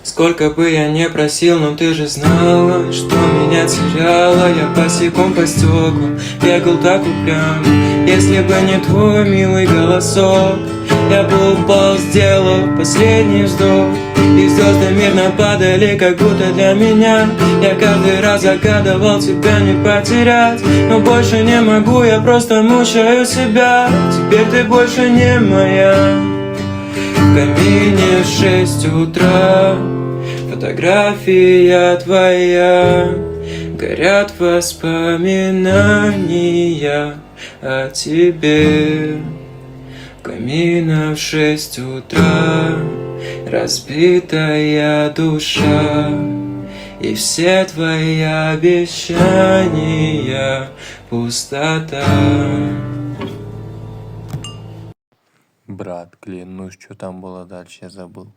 Сколько бы я не просил, но ты же знала, что меня теряла. Я босиком по стеклам бегал так упрямо. Если бы не твой милый голосок, я бы упал, сделав последний вздох. И звезды мирно падали, как будто для меня. Я каждый раз загадывал тебя не потерять, но больше не могу, я просто мучаю себя. Теперь ты больше не моя. В камине в 6 утра фотография твоя. Горят воспоминания о тебе. В камине в 6 утра разбитая душа. И все твои обещания пустота. Брат, клянусь, что там было дальше, я забыл.